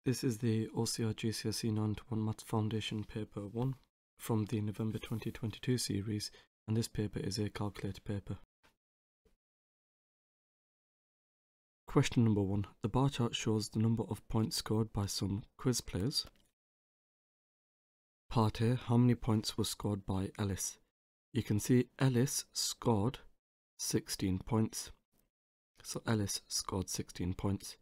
This is the OCR GCSE 9-1 Maths Foundation Paper 1 from the November 2022 series, and this paper is a calculator paper. Question number 1. The bar chart shows the number of points scored by some quiz players. Part A. How many points were scored by Ellis? You can see Ellis scored 16 points. So Ellis scored 16 points.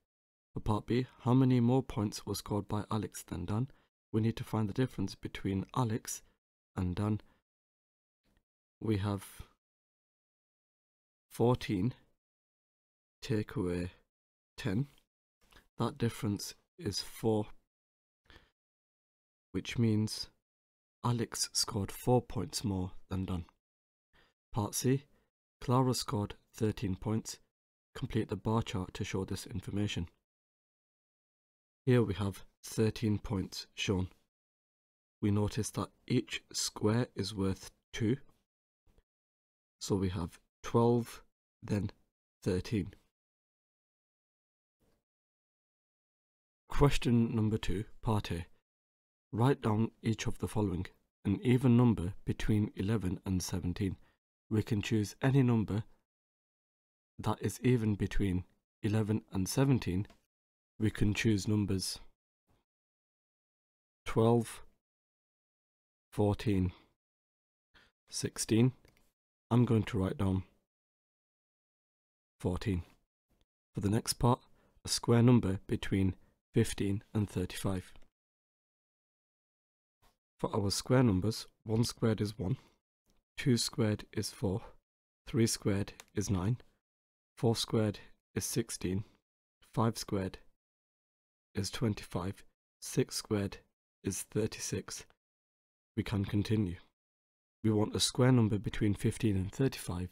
For part B, how many more points were scored by Alex than Dan? We need to find the difference between Alex and Dan. We have 14 take away 10. That difference is 4, which means Alex scored 4 points more than Dan. Part C, Clara scored 13 points. Complete the bar chart to show this information. Here we have 13 points shown. We notice that each square is worth 2. So we have 12, then 13. Question number 2, part A. Write down each of the following. An even number between 11 and 17. We can choose any number that is even between 11 and 17. We can choose numbers 12, 14, 16. I'm going to write down 14. For the next part, a square number between 15 and 35. For our square numbers, 1 squared is 1, 2 squared is 4, 3 squared is 9, 4 squared is 16, 5 squared is 25, 6 squared is 36. We can continue. We want a square number between 15 and 35.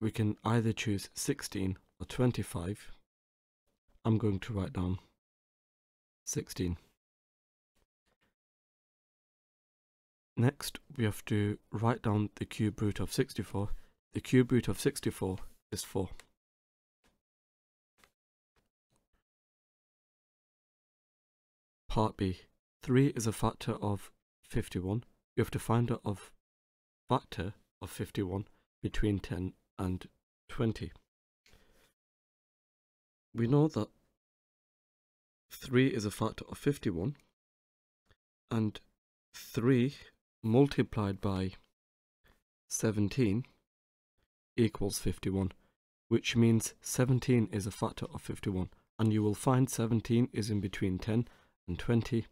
We can either choose 16 or 25. I'm going to write down 16. Next, we have to write down the cube root of 64. The cube root of 64 is 4. Part B. 3 is a factor of 51. You have to find a factor of 51 between 10 and 20. We know that 3 is a factor of 51, and 3 multiplied by 17 equals 51, which means 17 is a factor of 51, and you will find 17 is in between 10 and 20.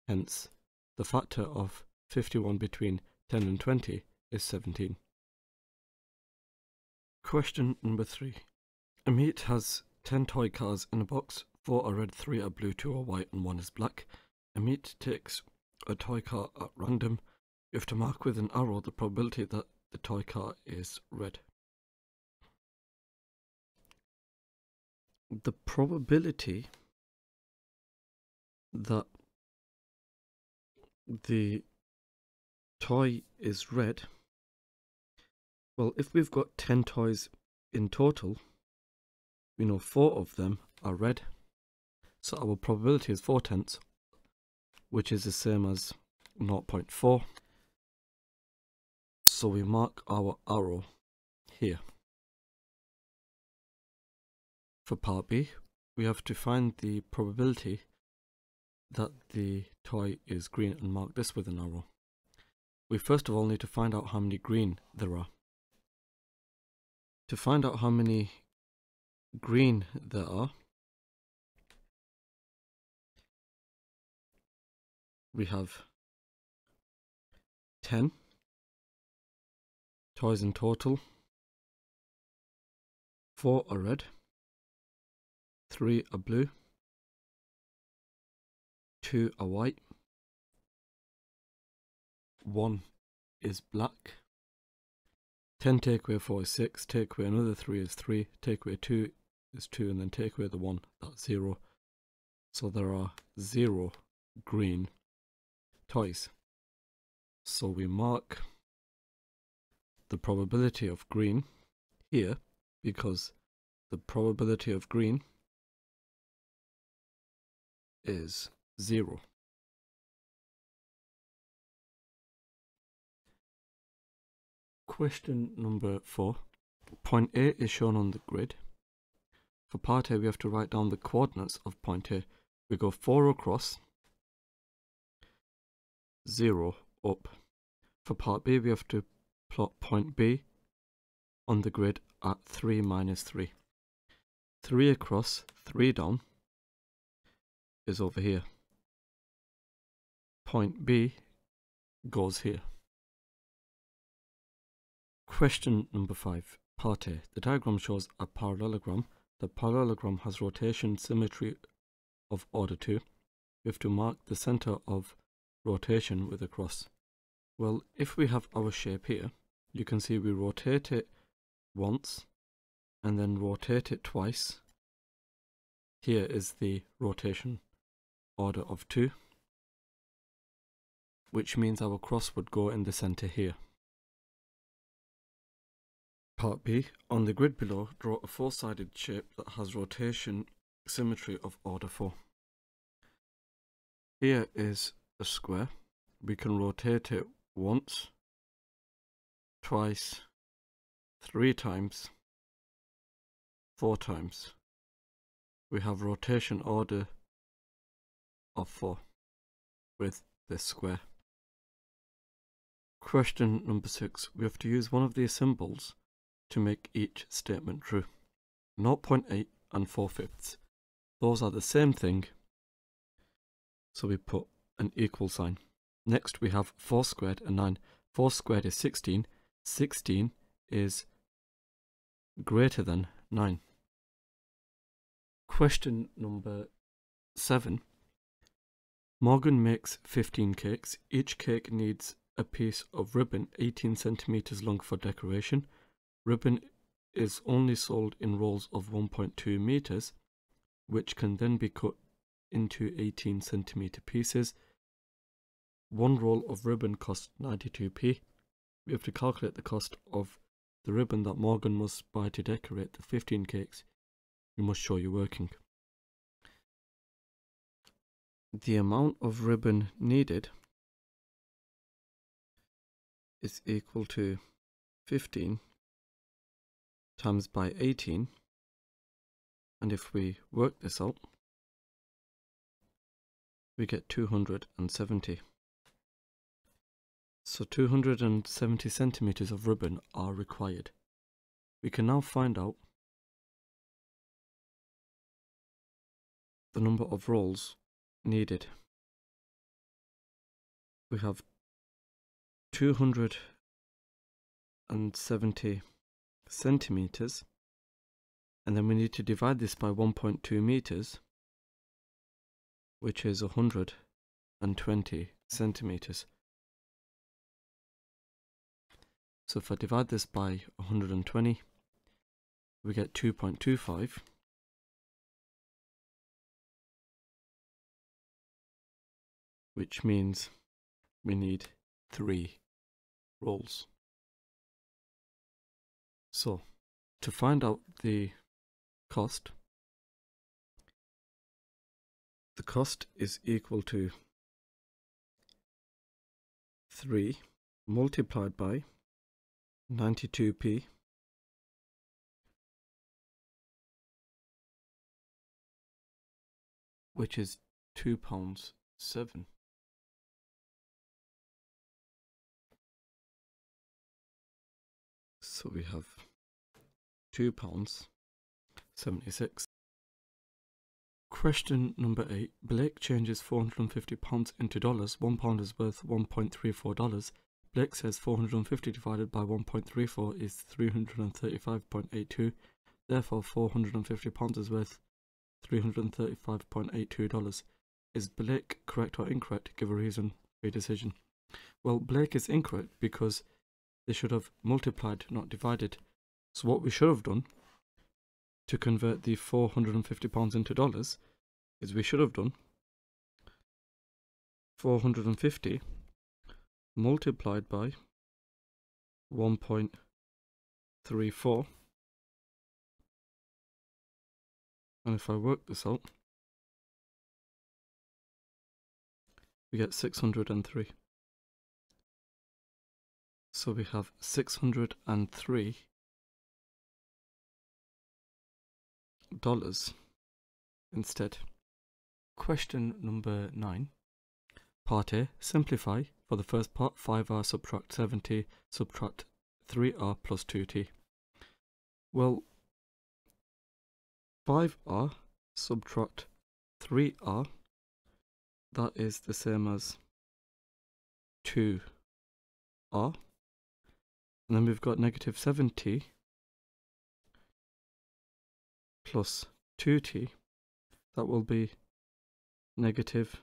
Hence, the factor of 51 between 10 and 20 is 17. Question number 3. Amit has 10 toy cars in a box. 4 are red, 3 are blue, 2 are white, and 1 is black. Amit takes a toy car at random. You have to mark with an arrow the probability that the toy car is red. The probability that the toy is red, well, if we've got 10 toys in total, we know 4 of them are red. So our probability is 4/10, which is the same as 0.4. So we mark our arrow here. For part B, we have to find the probability that the toy is green and mark this with an arrow. We first of all need to find out how many green there are. To find out how many green there are, we have 10 toys in total. 4 are red, 3 are blue, 2 are white, 1 is black. 10 take away 4 is 6, take away another 3 is 3, take away 2 is 2, and then take away the 1, that's 0. So there are 0 green toys. So we mark the probability of green here, because the probability of green is 0. Question number 4. Point A is shown on the grid. For part A, we have to write down the coordinates of point A. We go 4 across, 0 up. For part B, we have to plot point B on the grid at 3 minus 3. 3 across, 3 down is over here. Point B goes here. Question number 5, part A. The diagram shows a parallelogram. The parallelogram has rotation symmetry of order 2. We have to mark the center of rotation with a cross. Well, if we have our shape here, you can see we rotate it once and then rotate it twice. Here is the rotation order of 2, which means our cross would go in the center here. Part B. On the grid below, draw a 4-sided shape that has rotation symmetry of order 4. Here is a square. We can rotate it once, twice, 3 times, 4 times. We have rotation order of 4 with this square. Question number 6. We have to use one of these symbols to make each statement true. 0.8 and 4/5. Those are the same thing, so we put an equal sign. Next we have 4 squared and 9. 4 squared is 16. 16 is greater than 9. Question number 7. Morgan makes 15 cakes. Each cake needs a piece of ribbon 18 centimeters long for decoration. Ribbon is only sold in rolls of 1.2 meters, which can then be cut into 18 centimeter pieces. One roll of ribbon costs 92p. We have to calculate the cost of the ribbon that Morgan must buy to decorate the 15 cakes. You must show your working. The amount of ribbon needed is equal to 15 times by 18, and if we work this out, we get 270. So 270 centimeters of ribbon are required. We can now find out the number of rolls needed. We have 270 centimeters, and then we need to divide this by 1.2 meters, which is 120 centimeters. So if I divide this by 120, we get 2.25, which means we need 3 rolls. So, to find out the cost is equal to 3 multiplied by 92p which is £2.07. So we have £2.76. Question number 8. Blake changes £450 into dollars. £1 is worth $1.34. Blake says 450 divided by 1.34 is 335.82. Therefore, £450 is worth $335.82. Is Blake correct or incorrect? Give a reason for your decision. Well, Blake is incorrect because they should have multiplied, not divided. So what we should have done to convert the £450 into dollars is we should have done 450 multiplied by 1.34, and if I work this out, we get 603. So we have $603 instead. Question number 9. Part A, simplify. For the first part, 5r subtract 7t, subtract 3r plus 2t. Well, 5r subtract 3r, that is the same as 2r. And then we've got negative 7t plus 2t, that will be negative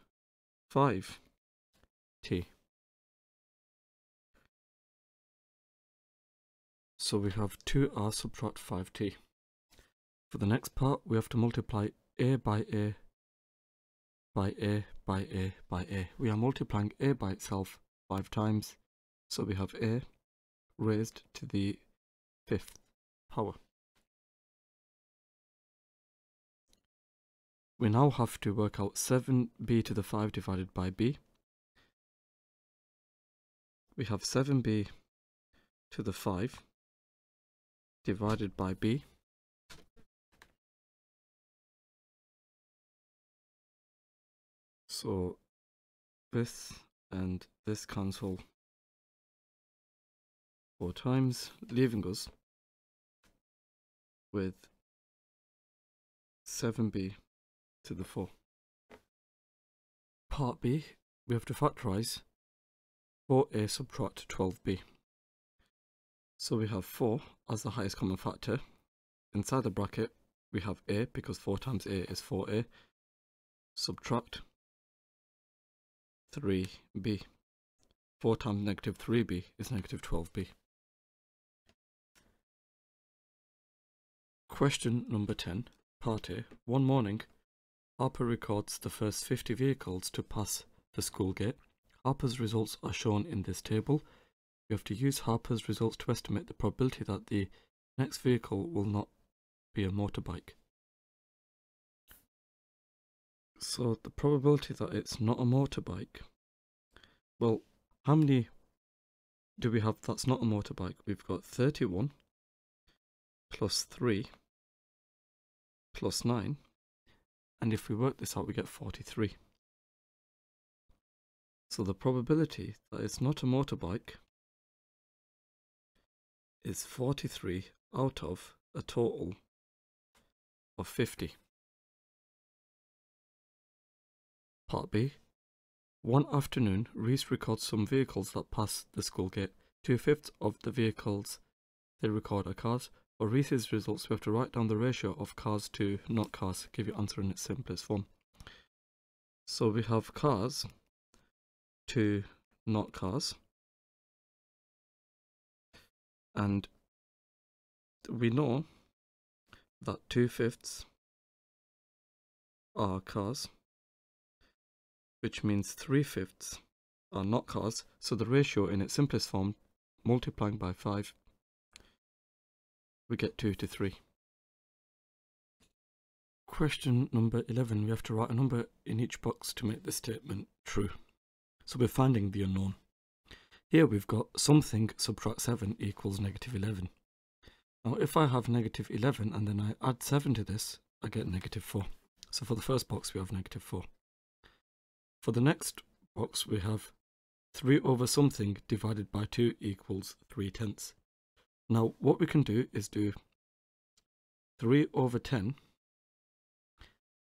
5t. So we have 2r subtract 5t. For the next part, we have to multiply a by a by a by a by a. We are multiplying a by itself 5 times, so we have a raised to the 5th power. We now have to work out 7b to the 5 divided by b. We have 7b to the 5 divided by b. So this and this cancel 4 times, leaving us with 7b to the 4. Part B, we have to factorize 4a subtract 12b. So we have 4 as the highest common factor. Inside the bracket, we have a, because 4 times a is 4a, subtract 3b. 4 times negative 3b is negative 12b. Question number 10, Part A. One morning, Harper records the first 50 vehicles to pass the school gate. Harper's results are shown in this table. We have to use Harper's results to estimate the probability that the next vehicle will not be a motorbike. So the probability that it's not a motorbike, well, how many do we have that's not a motorbike? We've got 31 plus 3 plus 9, and if we work this out we get 43. So the probability that it's not a motorbike is 43 out of a total of 50. Part B. One afternoon, Reese records some vehicles that pass the school gate. 2/5 of the vehicles they record are cars. For Reese's results, we have to write down the ratio of cars to not cars, give your answer in its simplest form. So we have cars to not cars, and we know that 2/5 are cars, which means 3/5 are not cars, so the ratio in its simplest form, multiplying by 5, we get 2 to 3. Question number 11, we have to write a number in each box to make the statement true. So we're finding the unknown. Here we've got something subtract 7 equals negative 11. Now if I have negative 11 and then I add 7 to this, I get negative 4. So for the first box we have negative 4. For the next box we have 3 over something divided by 2 equals 3/10. Now what we can do is do 3 over 10,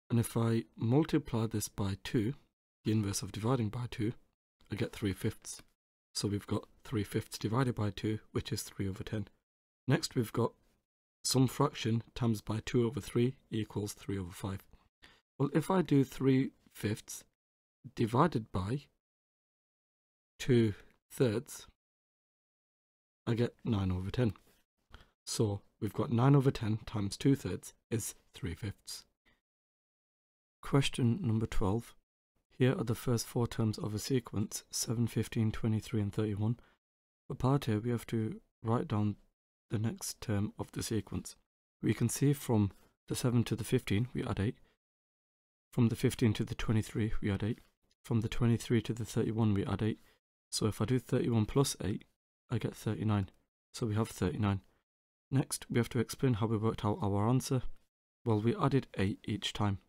and if I multiply this by 2, the inverse of dividing by 2, I get 3/5. So we've got 3/5 divided by 2, which is 3 over 10. Next we've got some fraction times by 2 over 3 equals 3 over 5. Well, if I do 3/5 divided by 2/3, I get 9 over 10. So we've got 9 over 10 times 2/3 is 3/5. Question number 12. Here are the first 4 terms of a sequence, 7, 15, 23 and 31. For part A, we have to write down the next term of the sequence. We can see from the 7 to the 15, we add 8. From the 15 to the 23, we add 8. from the 23 to the 31 we add 8. So if I do 31 plus 8, I get 39. So we have 39. Next, we have to explain how we worked out our answer. Well, we added 8 each time.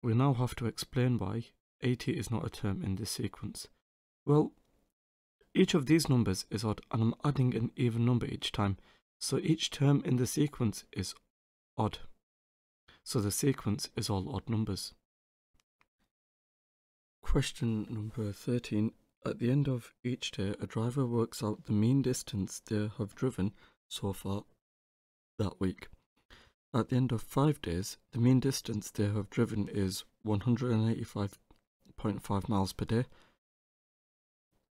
We now have to explain why 80 is not a term in this sequence. Well, each of these numbers is odd, and I'm adding an even number each time. So each term in the sequence is odd. So the sequence is all odd numbers. Question number 13. At the end of each day, a driver works out the mean distance they have driven so far that week. At the end of 5 days, the mean distance they have driven is 185.5 miles per day.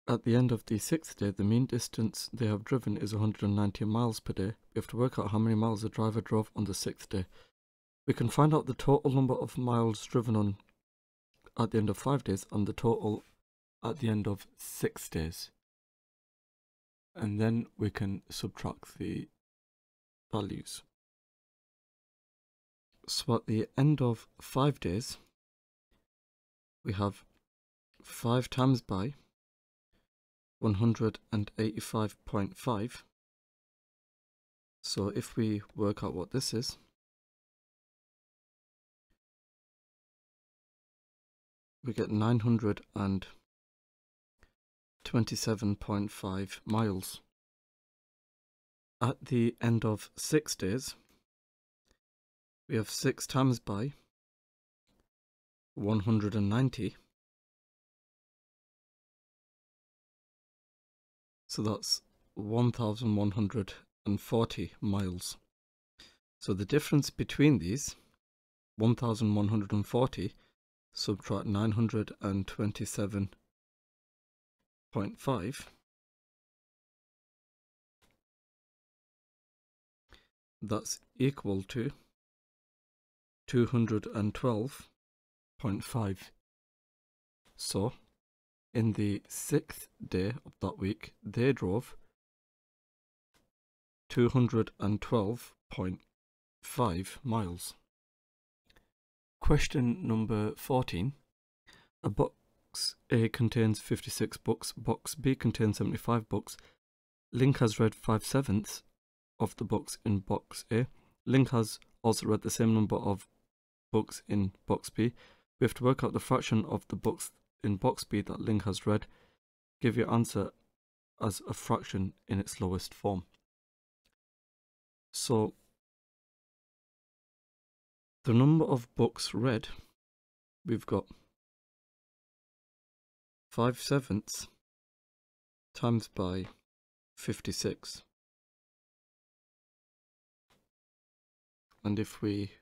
At the end of the 6th day, the mean distance they have driven is 190 miles per day. We have to work out how many miles the driver drove on the 6th day. We can find out the total number of miles driven on at the end of 5 days and the total at the end of 6 days. And then we can subtract the values. So at the end of 5 days, we have 5 times by 185.5. So if we work out what this is, we get 927.5 miles. At the end of 6 days, we have 6 times by 190. So that's 1,140 miles. So the difference between these, 1,140, subtract 927.5, that's equal to 212.5. So in the 6th day of that week, they drove 212.5 miles. Question number 14. A box A contains 56 books, box B contains 75 books. Link has read 5/7 of the books in box A. Link has also read the same number of books in box B. We have to work out the fraction of the books in box B that Link has read. Give your answer as a fraction in its lowest form. So the number of books read, we've got 5/7 times by 56. And if we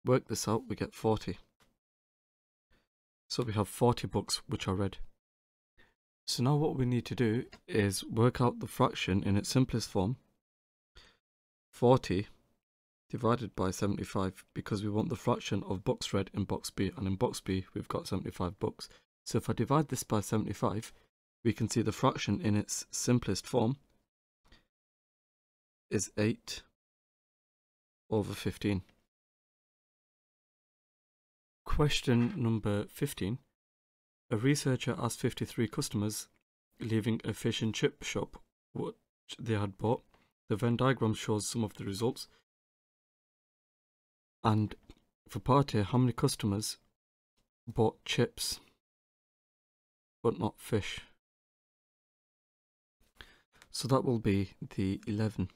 work this out, we get 40. So we have 40 books which are read. So now what we need to do is work out the fraction in its simplest form. 40 divided by 75, because we want the fraction of books read in box B, and in box B we've got 75 books. So if I divide this by 75, we can see the fraction in its simplest form is 8/15. Question number 15. A researcher asked 53 customers leaving a fish and chip shop what they had bought. The Venn diagram shows some of the results. And for part A, how many customers bought chips but not fish? So that will be the 11.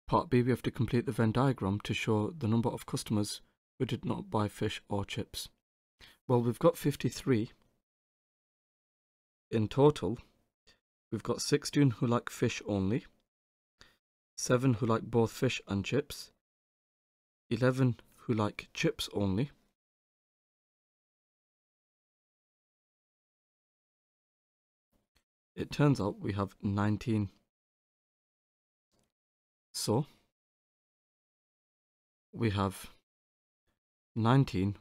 Part B, we have to complete the Venn diagram to show the number of customers who did not buy fish or chips. Well, we've got 53 in total. We've got 16 who like fish only, 7 who like both fish and chips, 11 who like chips only, it turns out we have 19. So we have 19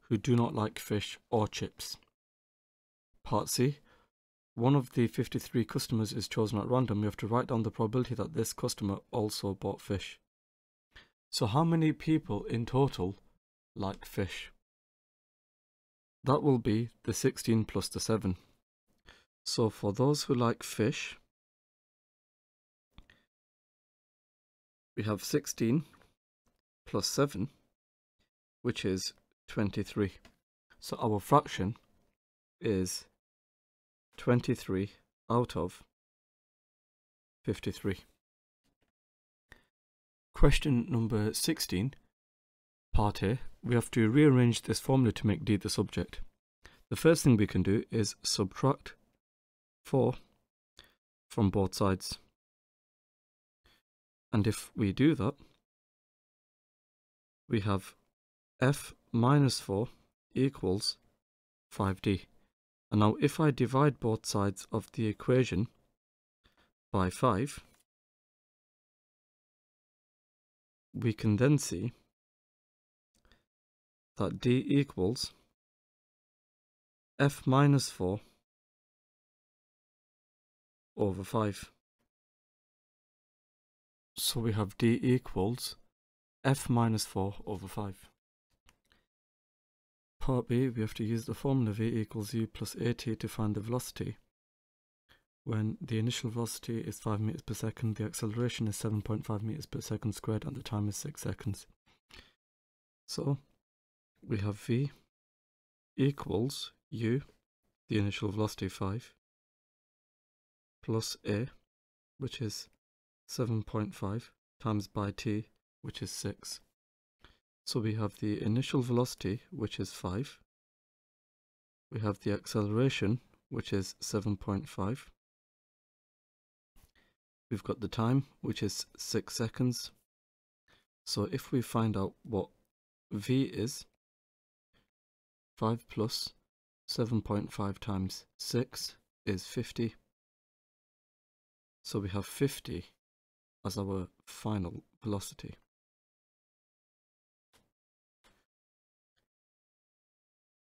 who do not like fish or chips. Part C. One of the 53 customers is chosen at random. We have to write down the probability that this customer also bought fish. So how many people in total like fish? That will be the 16 plus the 7. So for those who like fish, we have 16 plus 7, which is 23. So our fraction is 23 out of 53. Question number 16, part A. We have to rearrange this formula to make D the subject. The first thing we can do is subtract 4 from both sides. And if we do that, we have f minus 4 equals 5d. And now if I divide both sides of the equation by 5, we can then see that d equals f minus 4 over 5. So we have d equals f minus 4 over 5. Part B, we have to use the formula v equals u plus at to find the velocity. When the initial velocity is 5 meters per second, the acceleration is 7.5 meters per second squared, and the time is 6 seconds. So we have v equals u, the initial velocity 5, plus a, which is 7.5, times by t, which is 6. So we have the initial velocity, which is 5. We have the acceleration, which is 7.5. We've got the time, which is 6 seconds. So if we find out what v is, 5 plus 7.5 times 6 is 50. So we have 50 as our final velocity.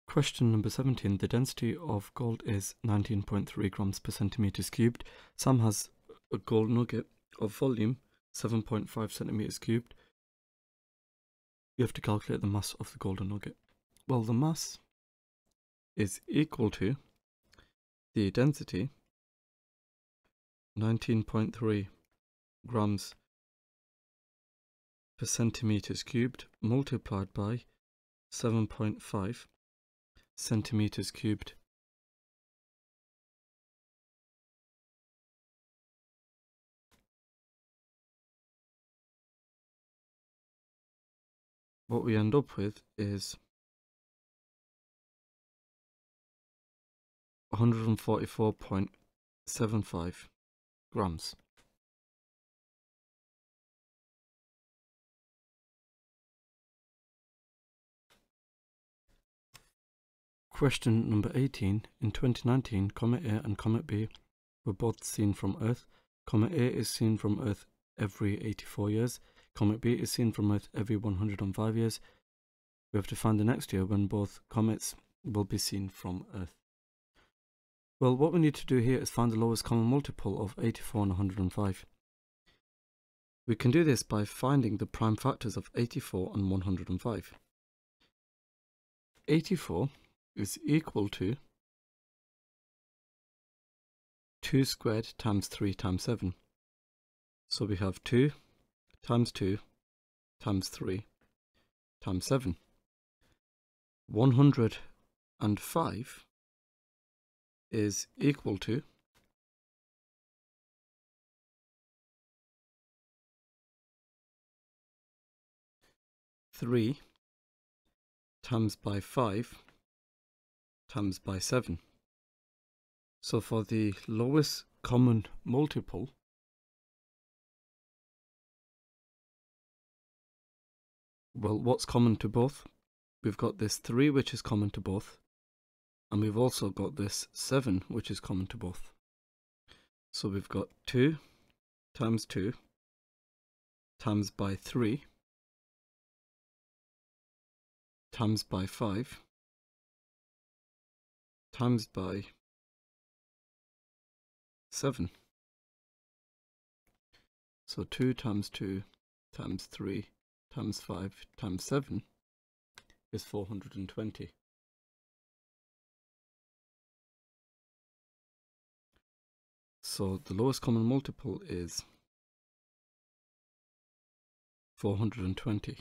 Question number 17. The density of gold is 19.3 grams per centimeters cubed. Sam has a gold nugget of volume 7.5 centimeters cubed. You have to calculate the mass of the golden nugget. Well, the mass is equal to the density, 19.3 grams per centimeters cubed, multiplied by 7.5 centimeters cubed. What we end up with is 144.75 grams. Question number 18. In 2019, Comet A and Comet B were both seen from Earth. Comet A is seen from Earth every 84 years. Comet B is seen from Earth every 105 years. We have to find the next year when both comets will be seen from Earth. Well, what we need to do here is find the lowest common multiple of 84 and 105. We can do this by finding the prime factors of 84 and 105. 84 is equal to 2 squared times 3 times 7. So we have 2 times 2 times 3 times 7. 105 is equal to 3 times by 5 times by 7. So for the lowest common multiple, well, what's common to both? We've got this 3, which is common to both, and we've also got this 7, which is common to both. So we've got 2 times 2 times by 3 times by 5 times by 7. So 2 times 2 times 3 times 5 times 7 is 420. So the lowest common multiple is 420.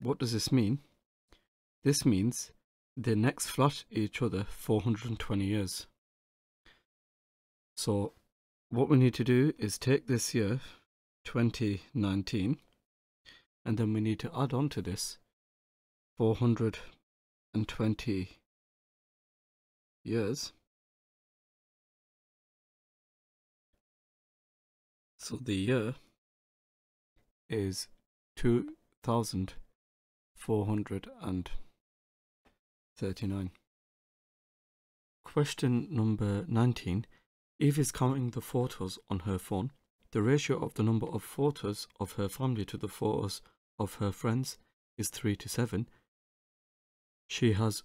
What does this mean? This means they next flash each other 420 years. So what we need to do is take this year, 2019, and then we need to add on to this 420 years. So the year is 2439. Question number 19. Eve is counting the photos on her phone. The ratio of the number of photos of her family to the photos of her friends is 3 to 7. She has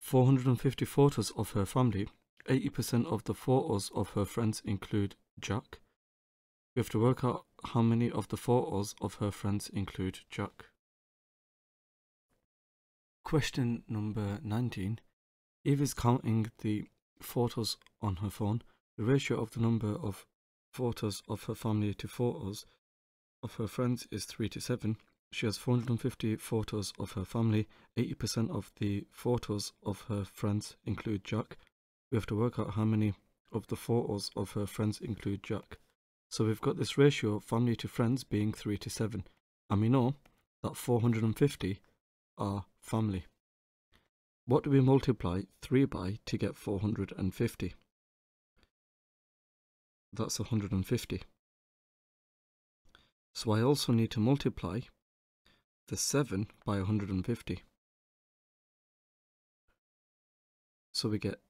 450 photos of her family. 80% of the photos of her friends include Jack. We have to work out how many of the photos of her friends include Jack. Question number 19. Eve is counting the photos on her phone. The ratio of the number of photos of her family to photos of her friends is 3 to 7. She has 450 photos of her family. 80% of the photos of her friends include Jack. We have to work out how many of the photos of her friends include Jack. So we've got this ratio of family to friends being 3 to 7. And we know that 450 are family. What do we multiply 3 by to get 450? That's 150. So I also need to multiply the 7 by 150. So we get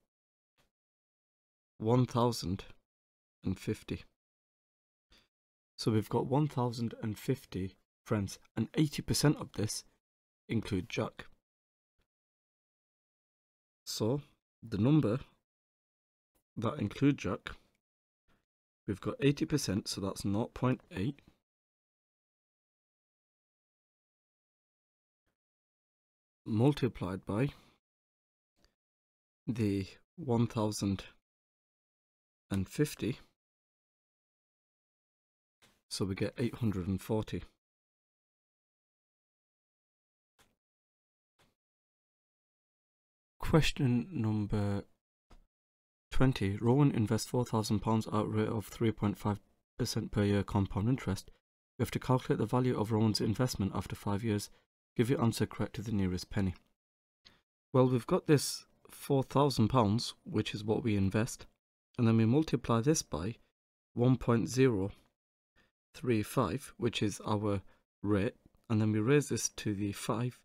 1050. So we've got 1050 friends, and 80% of this include Jack. So the number that include Jack, we've got 80%, so that's 0.8. Multiplied by the 1050, so we get 840. Question number 20. Rowan invests £4,000 at a rate of 3.5% per year compound interest. We have to calculate the value of Rowan's investment after 5 years. Give your answer correct to the nearest penny. Well, we've got this £4,000, which is what we invest, and then we multiply this by 1.035, which is our rate, and then we raise this to the 5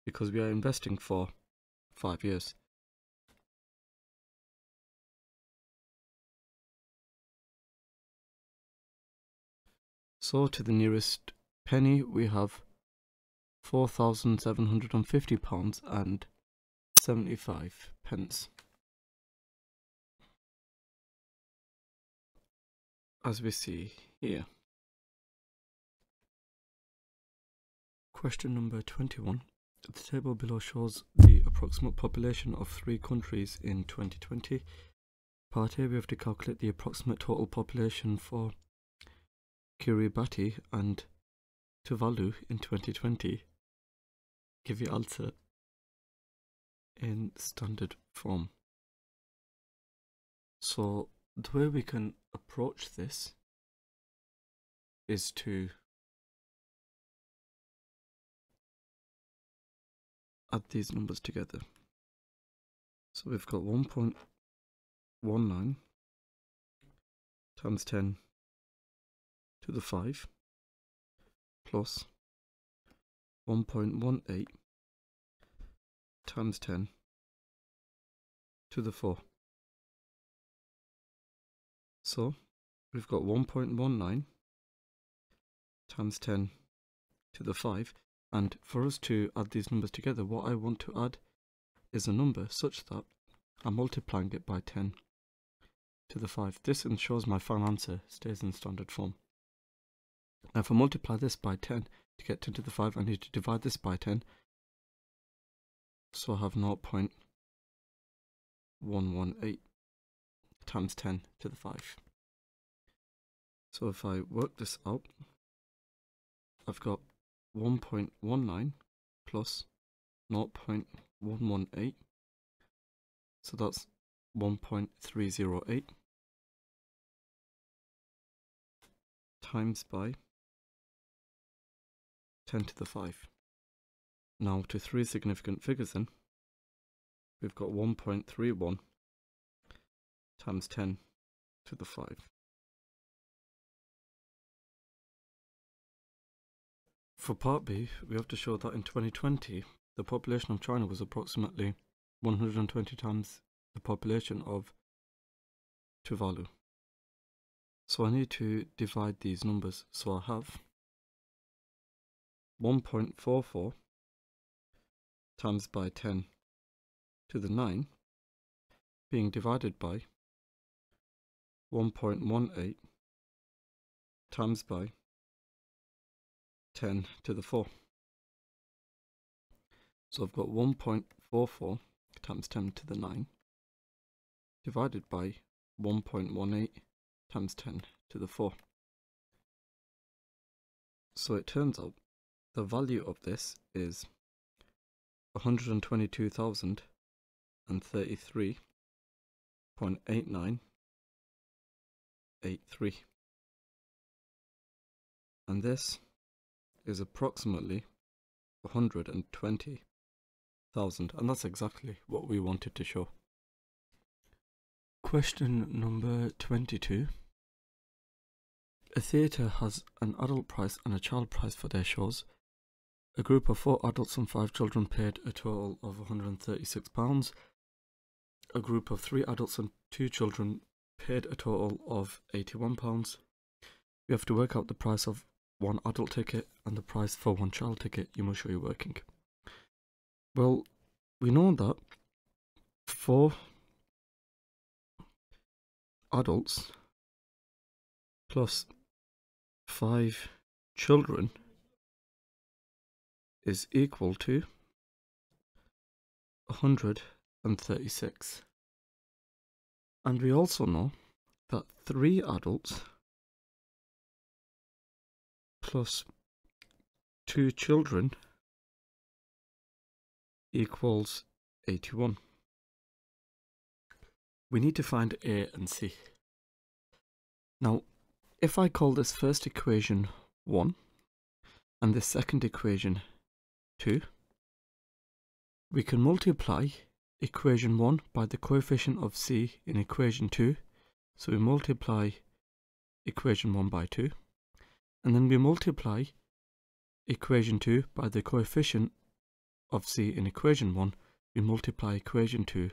because we are investing for 5 years. So to the nearest penny we have £4,750 and 75 pence. As we see here. Question number 21. The table below shows the approximate population of 3 countries in 2020. Part A, we have to calculate the approximate total population for Kiribati and Tuvalu in 2020. Give your answer in standard form. So the way we can approach this is to add these numbers together. So we've got 1.19 times 10 to the 5 plus 1.18 times 10 to the 4. So we've got 1.19 times 10 to the 5, and for us to add these numbers together, what I want to add is a number such that I'm multiplying it by 10. to the 5. This ensures my final answer stays in standard form. Now if I multiply this by 10 to get 10 to the 5, I need to divide this by 10. So I have 0.118 times 10 to the 5. So if I work this out, I've got 1.19 plus 0.118. So that's 1.308 times by 10 to the 5. Now to three significant figures then, we've got 1.31 times 10 to the 5. For part B, we have to show that in 2020, the population of China was approximately 120 times the population of Tuvalu. So I need to divide these numbers. So I have 1.44 times by 10 to the 9 being divided by 1.18 times by 10 to the 4. So I've got 1.44 times 10 to the 9 divided by 1.18 times 10 to the 4. So it turns out the value of this is 122,033.8983. And this is approximately 120,000, and that's exactly what we wanted to show. Question number 22. A theatre has an adult price and a child price for their shows. A group of 4 adults and 5 children paid a total of £136. A group of 3 adults and 2 children paid a total of £81. We have to work out the price of one adult ticket and the price for one child ticket. You must show your working. Well, we know that 4 adults plus 5 children is equal to 136. And we also know that 3 adults plus 2 children equals 81. We need to find A and C. Now, if I call this first equation 1 and this second equation 2, we can multiply equation 1 by the coefficient of C in equation 2. So we multiply equation 1 by 2. And then we multiply equation 2 by the coefficient of C in equation 1. We multiply equation 2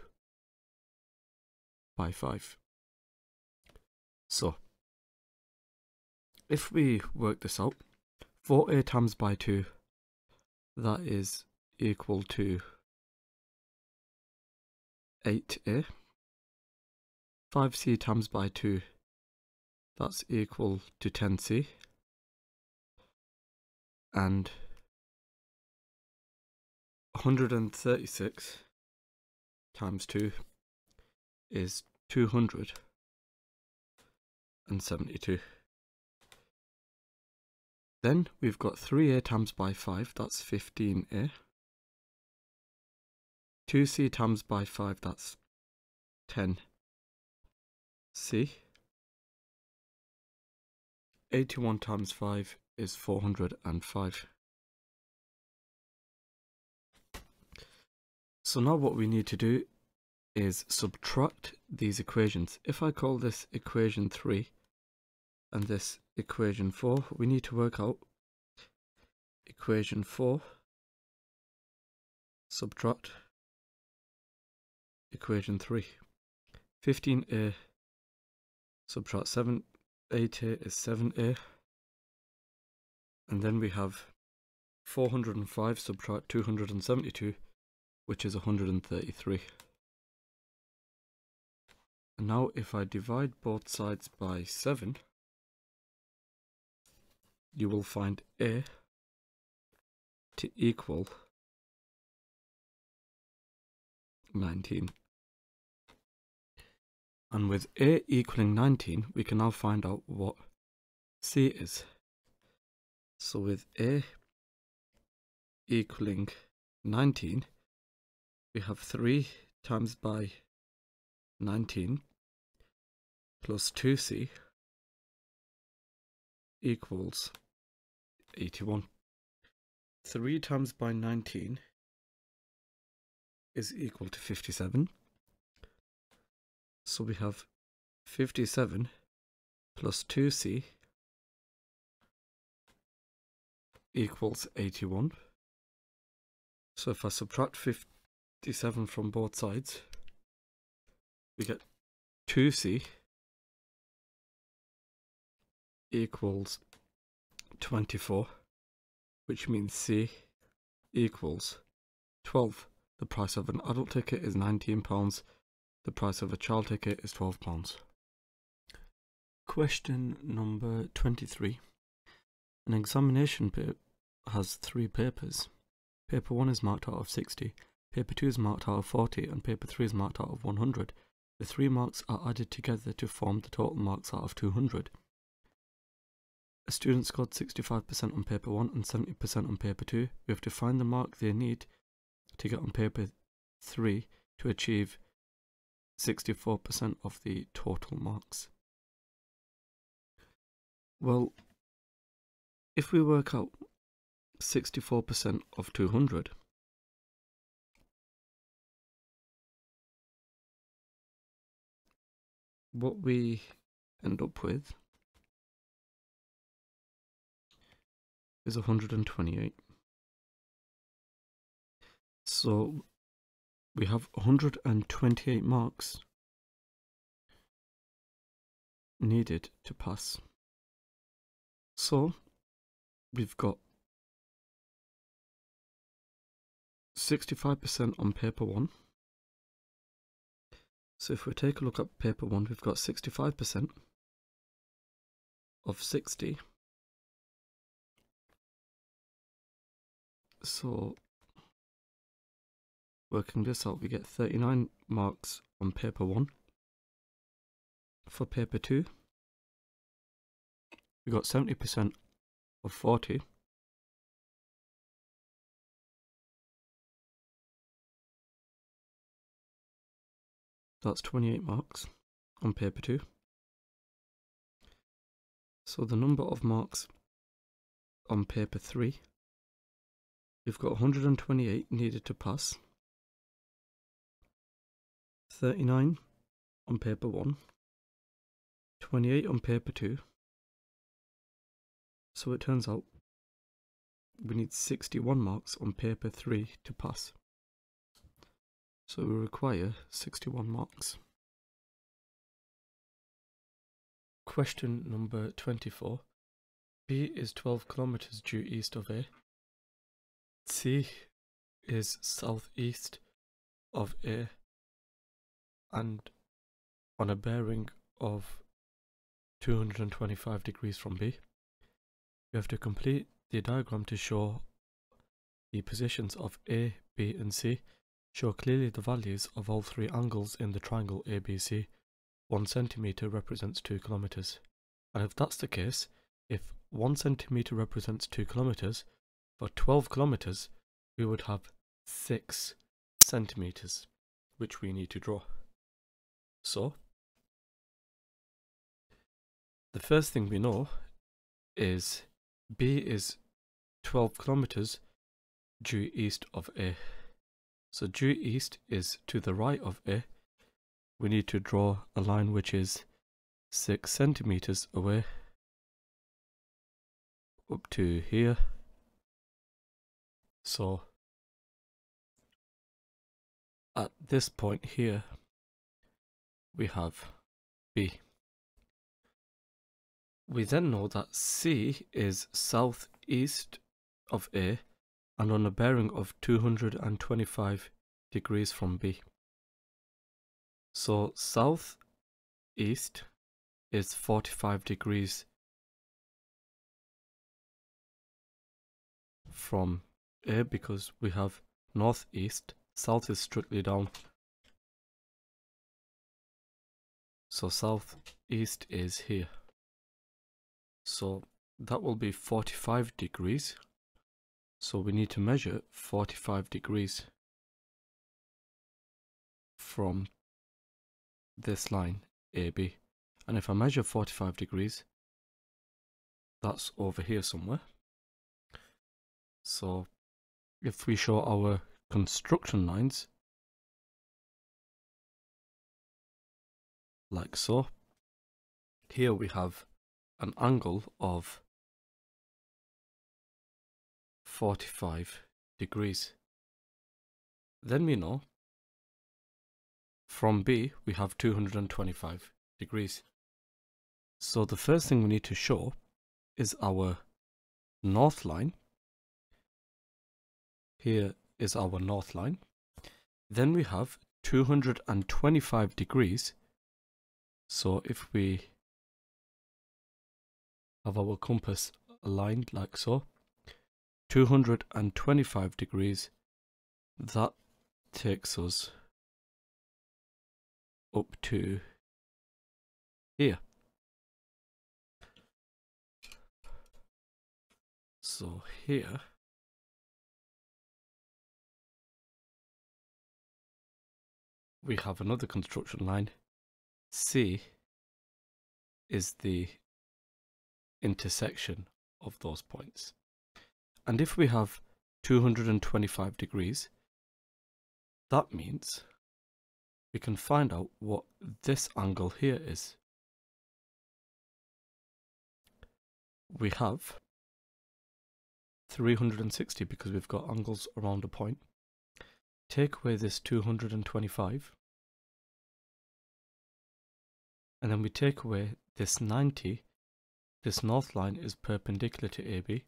by 5. So, if we work this out, 4A times by 2, that is equal to 8A. 5C times by 2, that's equal to 10C. And 136 times 2 is 272. Then we've got 3A times by 5, that's 15A. 2C times by 5, that's 10C. 81 times 5 is 405. So now what we need to do is subtract these equations. If I call this equation 3 and this equation 4, we need to work out equation 4 subtract equation 3. 15A subtract 7, 8A is 7A. And then we have 405 subtract 272, which is 133. And now if I divide both sides by 7, you will find A to equal 19. And with A equaling 19, we can now find out what C is. So with A equaling 19, we have 3 times by 19 plus 2C equals 81. 3 times by 19 is equal to 57. So we have 57 plus 2C equals 81. So if I subtract 57 from both sides, we get 2C equals 24, which means C equals 12. The price of an adult ticket is £19. The price of a child ticket is £12. Question number 23. An examination paper has 3 papers. Paper 1 is marked out of 60, paper 2 is marked out of 40, and paper 3 is marked out of 100. The 3 marks are added together to form the total marks out of 200. A student scored 65% on paper 1 and 70% on paper 2. We have to find the mark they need to get on paper 3 to achieve 64% of the total marks. Well, if we work out 64% of 200, what we end up with is 128. So we have 128 marks needed to pass. So we've got 65% on paper 1. So if we take a look at paper 1, we've got 65% of 60. So working this out, we get 39 marks on paper 1. For paper 2, we got 70% of 40. That's 28 marks on paper 2. So the number of marks on paper 3, we've got 128 needed to pass. 39 on paper 1, 28 on paper 2. So it turns out we need 61 marks on paper 3 to pass. So we require 61 marks. Question number 24. B is 12 kilometers due east of A. C is southeast of A and on a bearing of 225 degrees from B. We have to complete the diagram to show the positions of A, B and C. Show clearly the values of all 3 angles in the triangle ABC. 1 centimeter represents 2 kilometers. And if that's the case, if 1 centimeter represents 2 kilometers, for 12 kilometers we would have 6 centimeters, which we need to draw. So, the first thing we know is B is 12 kilometers due east of A. So due east is to the right of A. We need to draw a line which is 6 centimeters away up to here. So at this point here we have B. We then know that C is southeast of A and on a bearing of 225 degrees from B. So south east is 45 degrees from A, because we have northeast, south is strictly down. So southeast is here. So that will be 45 degrees. So we need to measure 45 degrees from this line, AB. And if I measure 45 degrees, that's over here somewhere. So if we show our construction lines, like so, here we have an angle of 45 degrees. Then we know from B we have 225 degrees. So the first thing we need to show is our north line. Here is our north line. Then we have 225 degrees. So if we have our compass aligned like so, 225 degrees, that takes us up to here. So here we have another construction line. C is the intersection of those points. And if we have 225 degrees, that means we can find out what this angle here is. We have 360 because we've got angles around a point. Take away this 225, and then we take away this 90. This north line is perpendicular to AB,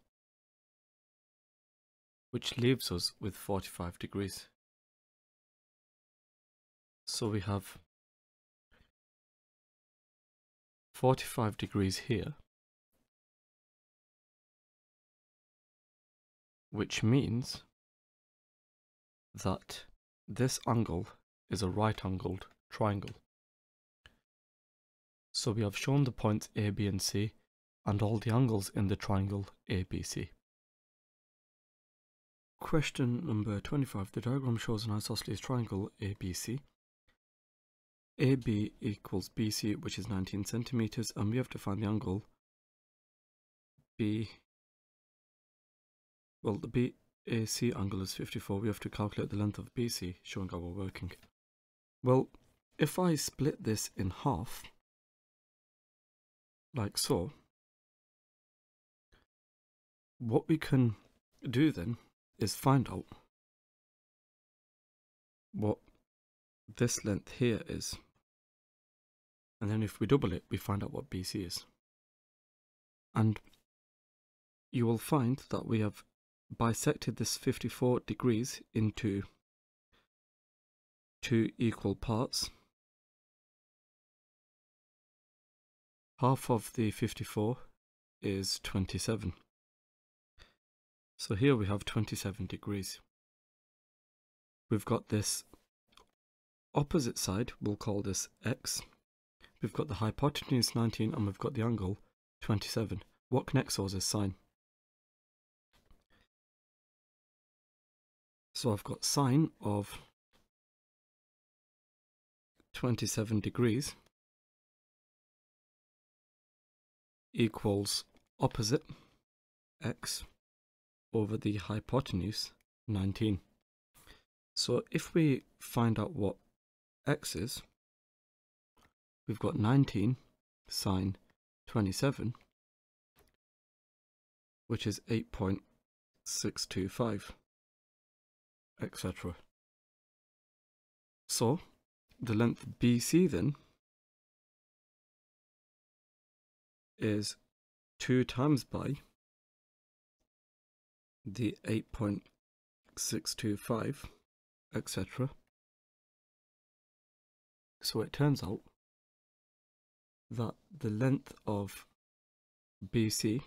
which leaves us with 45 degrees. So we have 45 degrees here, which means that this angle is a right-angled triangle. So we have shown the points A, B and C and all the angles in the triangle ABC. Question number 25. The diagram shows an isosceles triangle ABC. AB equals BC, which is 19 centimeters, and we have to find the angle B. Well, the BAC angle is 54. We have to calculate the length of BC, showing how we're working. Well, if I split this in half, like so, what we can do then is find out what this length here is. And then if we double it, we find out what BC is. And you will find that we have bisected this 54 degrees into two equal parts. Half of the 54 is 27. So here we have 27 degrees. We've got this opposite side, we'll call this x. We've got the hypotenuse 19 and we've got the angle 27. What connects those is sine. So I've got sine of 27 degrees equals opposite x over the hypotenuse 19. So if we find out what x is, we've got 19 sine 27, which is 8.625, etc. So the length BC then is 2 times by the 8.625, etc. So it turns out that the length of BC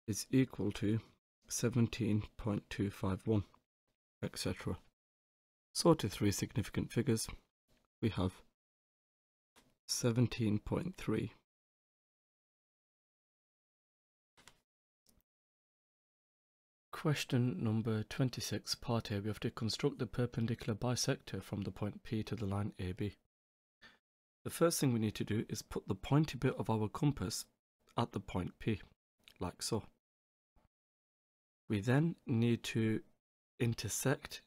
is equal to 17.251, etc. So to three significant figures, we have 17.3. Question number 26, part A. We have to construct the perpendicular bisector from the point P to the line AB. The first thing we need to do is put the pointy bit of our compass at the point P, like so. We then need to intersect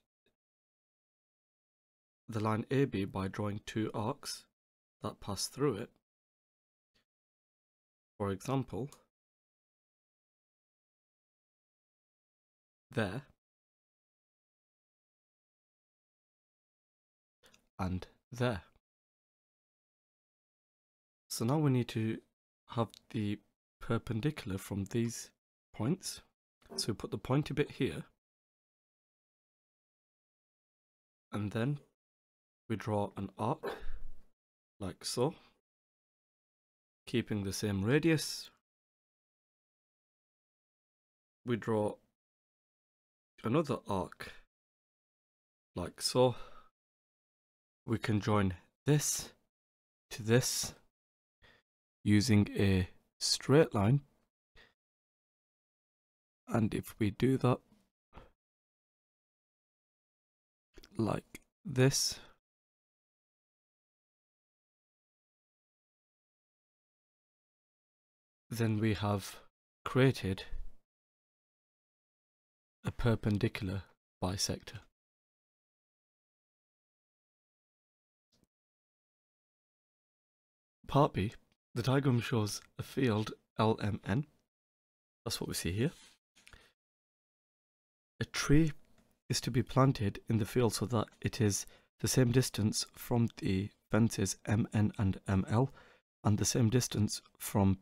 the line AB by drawing two arcs that pass through it. For example, there and there. So now we need to have the perpendicular from these points. So we put the pointy bit here, and then we draw an arc like so, keeping the same radius. We draw another arc like so. We can join this to this using a straight line, and if we do that like this, then we have created a perpendicular bisector. Part B, the diagram shows a field LMN. That's what we see here. A tree is to be planted in the field so that it is the same distance from the fences MN and ML, and the same distance from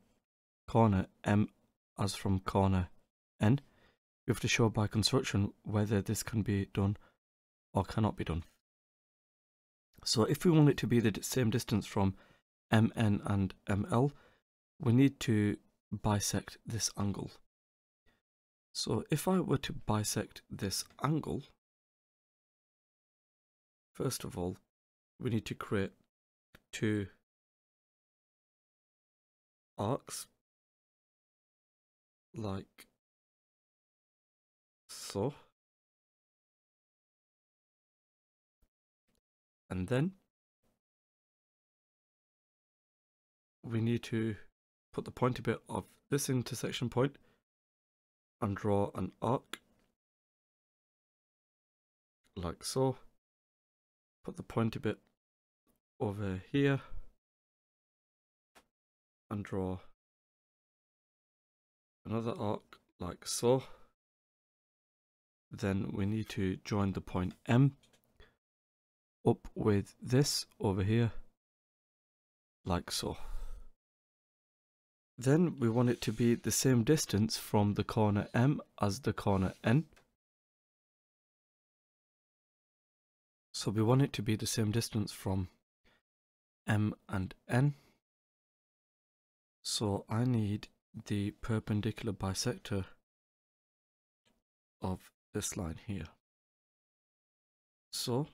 corner M as from corner N. We have to show by construction whether this can be done or cannot be done. So if we want it to be the same distance from MN and ML, we need to bisect this angle. So if I were to bisect this angle, first of all, we need to create two arcs like so, and then we need to put the pointy bit of this intersection point and draw an arc like so. Put the pointy bit over here and draw another arc like so. Then we need to join the point M up with this over here like so. Then we want it to be the same distance from the corner M as the corner N. So we want it to be the same distance from M and N. So I need the perpendicular bisector of this line here. So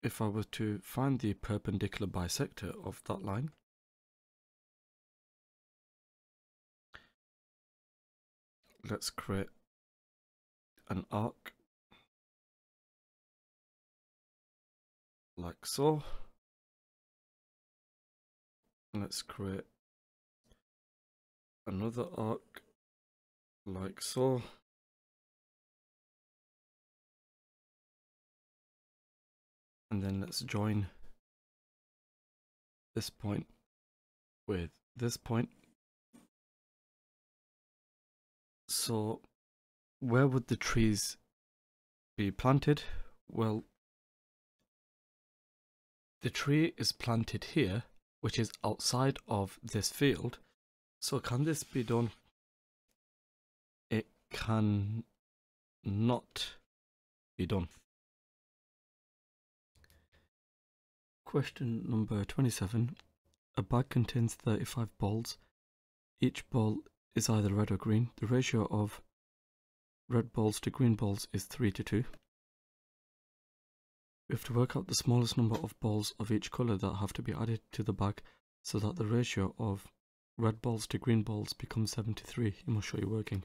if I were to find the perpendicular bisector of that line, let's create an arc like so. Let's create another arc like so. And then let's join this point with this point. So where would the trees be planted? Well, the tree is planted here, which is outside of this field. So can this be done? It can not be done. Question number 27. A bag contains 35 balls. Each ball is either red or green. The ratio of red balls to green balls is 3:2. We have to work out the smallest number of balls of each colour that have to be added to the bag so that the ratio of red balls to green balls becomes 7:3. You must show you working.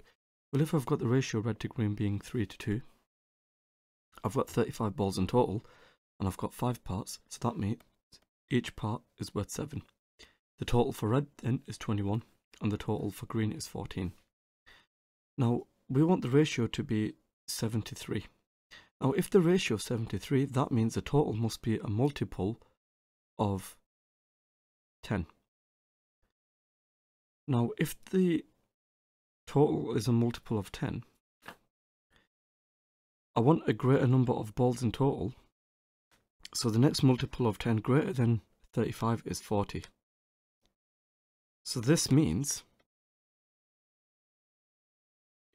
Well, if I've got the ratio red to green being 3:2, I've got 35 balls in total, and I've got 5 parts, so that means each part is worth 7. The total for red then is 21, and the total for green is 14. Now, we want the ratio to be 7:3. Now, if the ratio is 7:3, that means the total must be a multiple of 10. Now, if the total is a multiple of 10, I want a greater number of balls in total, so the next multiple of 10 greater than 35 is 40. So this means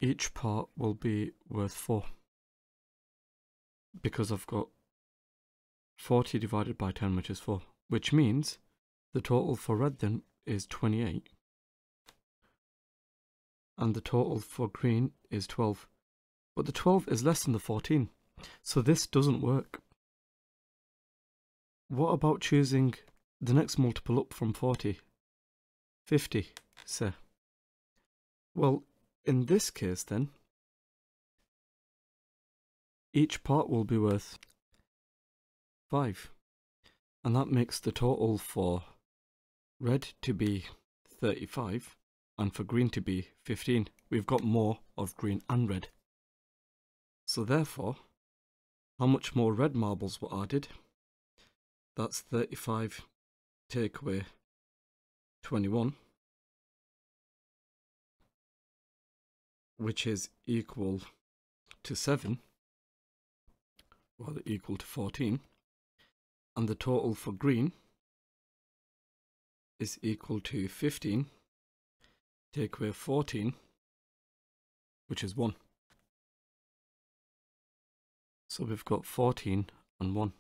each part will be worth 4, because I've got 40 divided by 10, which is 4, which means the total for red then is 28, and the total for green is 12. But the 12 is less than the 14, so this doesn't work. What about choosing the next multiple up from 40? 50, say. Well, in this case then, each part will be worth 5, and that makes the total for red to be 35 and for green to be 15. We've got more of green and red. So therefore, how much more red marbles were added? That's 35 take away 21, which is equal to 7, well, equal to 14, and the total for green is equal to 15 take away 14, which is 1. So we've got 14 and 1.